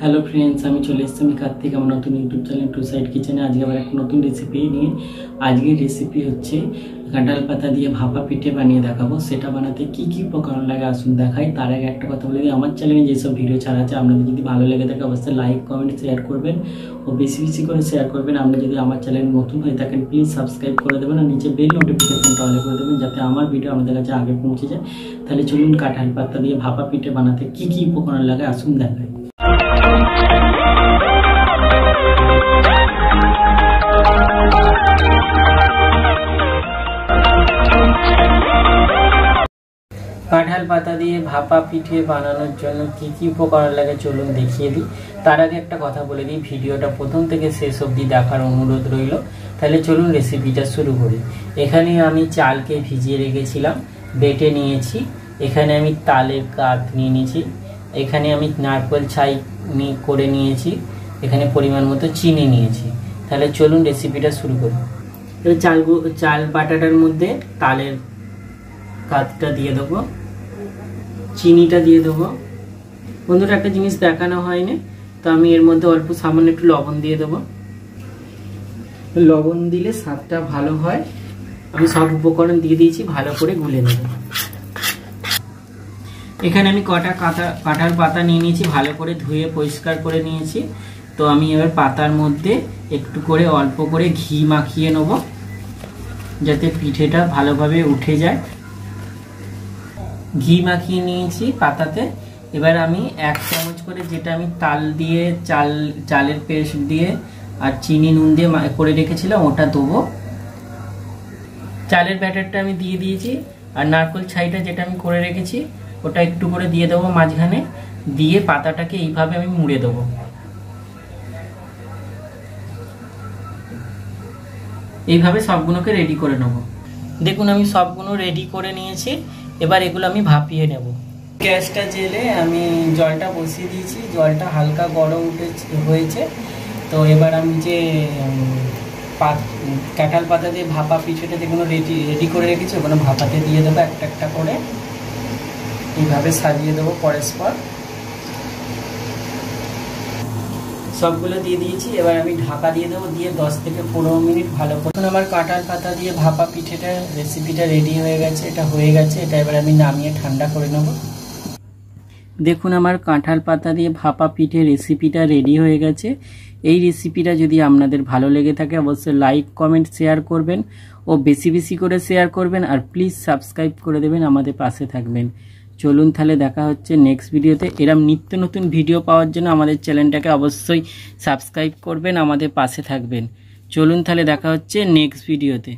Hello friends, আমি চলে এসেছি আমি কার্তিক আমার নতুন ইউটিউব চ্যানেল টু সাইড কিচেনে। আজকে আবার একটা নতুন রেসিপি নিয়ে আজকের রেসিপি হচ্ছে কাঁঠাল পাতা দিয়ে ভাপা পিঠে বানিয়ে দেখাবো। সেটা বানাতে কি কি উপকরণ লাগে আসুন দেখাই। তার আগে একটা কথা বলে দিই, আমার চ্যানেলে যেসব ভিডিও ছাড়া আছে আপনাদের যদি ভালো লেগে থাকে অবশ্যই লাইক কমেন্ট শেয়ার করবেন ও বেশি বেশি করে শেয়ার করবেন। আপনি যদি আমার চ্যানেল নতুন হয়ে থাকেন প্লিজ সাবস্ক্রাইব করে দেবেন আর নিচে বেল নোটিফিকেশনটা অন করে দেবেন যাতে আমার ভিডিও আমাদের কাছে আগে পৌঁছে যায়। তাহলে চলুন কাঁঠাল পাতা দিয়ে ভাপা পিঠে বানাতে কি কি উপকরণ লাগে আসুন দেখাই। কাঁঠাল পাতা দিয়ে ভাপা পিঠে বানানোর জন্য কি কি উপকরণ লাগে চলুন দেখিয়ে দিই। তার আগে একটা কথা বলে দিই, ভিডিওটা প্রথম থেকে শেষ অবধি দেখার অনুরোধ রইল। তাহলে চলুন রেসিপিটা শুরু করি। এখানে আমি চালকে ভিজিয়ে রেখেছিলাম, বেটে নিয়েছি। এখানে আমি তালের কাঠ নিয়ে নিয়েছি। এখানে আমি নারকেল ছাই করে নিয়েছি। এখানে পরিমাণ মতো চিনি নিয়েছি। তাহলে চলুন রেসিপিটা শুরু করি। এবার চাল বাটাটার মধ্যে তালের কাঠটা দিয়ে দেবো, চিনিটা দিয়ে দেবো। বন্ধুরা একটা জিনিস দেখানো হয়নি, তো আমি এর মধ্যে অল্প সামান্য একটু লবণ দিয়ে দেবো। লবণ দিলে স্বাদটা ভালো হয়। আমি সব উপকরণ দিয়ে দিয়েছি, ভালো করে গুলে নেব। এখানে আমি কটা কাঁঠাল পাতা নিয়ে নিয়েছি, ভালো করে ধুয়ে পরিষ্কার করে নিয়েছি। তো আমি এবার পাতার মধ্যে একটু করে অল্প করে ঘি মাখিয়ে নেব যাতে পিঠেটা ভালোভাবে উঠে যায়। ঘি মাখিয়ে নিয়েছি পাতাতে। এবার আমি 1 চামচ করে, যেটা আমি তাল দিয়ে চালের পেস্ট দিয়ে আর চিনি নুন দিয়ে করে রেখেছিলাম ওটা দেবো। চালের ব্যাটারটা আমি দিয়ে দিয়েছি আর নারকেল ছাইটা যেটা আমি করে রেখেছি ওটা একটু করে দিয়ে দেবো মাঝখানে। দিয়ে পাতাটাকে এইভাবে আমি মুড়ে দেবো। এইভাবে সবগুলোকে রেডি করে নেব। দেখুন আমি সবগুলো রেডি করে নিয়েছি। এবার এগুলো আমি ভাপিয়ে নেব। গ্যাসটা জেলে আমি জলটা বসিয়ে দিয়েছি। জলটা হালকা গরম হয়েছে। তো এবার আমি যে কাঁঠাল পাতা দিয়ে ভাপা পিঠেটা যেগুলো রেডি করে রেখেছি ওগুলো ভাপাতে দিয়ে দেবো একটা একটা করে। এইভাবে সাজিয়ে দেবো পরস্পর। সবগুলো দিয়ে দিয়েছি। এবার আমি ঢাকা দিয়ে দেবো, দিয়ে 10 থেকে 15 মিনিট ভালো করে। আমার কাঁঠাল পাতা দিয়ে ভাপা পিঠেটা রেসিপিটা রেডি হয়ে গেছে। এটা হয়ে গেছে, এটা এবার আমি নামিয়ে ঠান্ডা করে নেব। দেখুন আমার কাঁঠাল পাতা দিয়ে ভাপা পিঠে রেসিপিটা রেডি হয়ে গেছে। এই রেসিপিটা যদি আপনাদের ভালো লেগে থাকে অবশ্যই লাইক কমেন্ট শেয়ার করবেন ও বেশি বেশি করে শেয়ার করবেন আর প্লিজ সাবস্ক্রাইব করে দেবেন, আমাদের পাশে থাকবেন। চলুন তাহলে দেখা হচ্ছে নেক্সট ভিডিওতে। এরকম নিত্য নতুন ভিডিও পাওয়ার জন্য আমাদের চ্যানেলটাকে অবশ্যই সাবস্ক্রাইব করবেন, আমাদের পাশে থাকবেন। চলুন তাহলে দেখা হচ্ছে নেক্সট ভিডিওতে।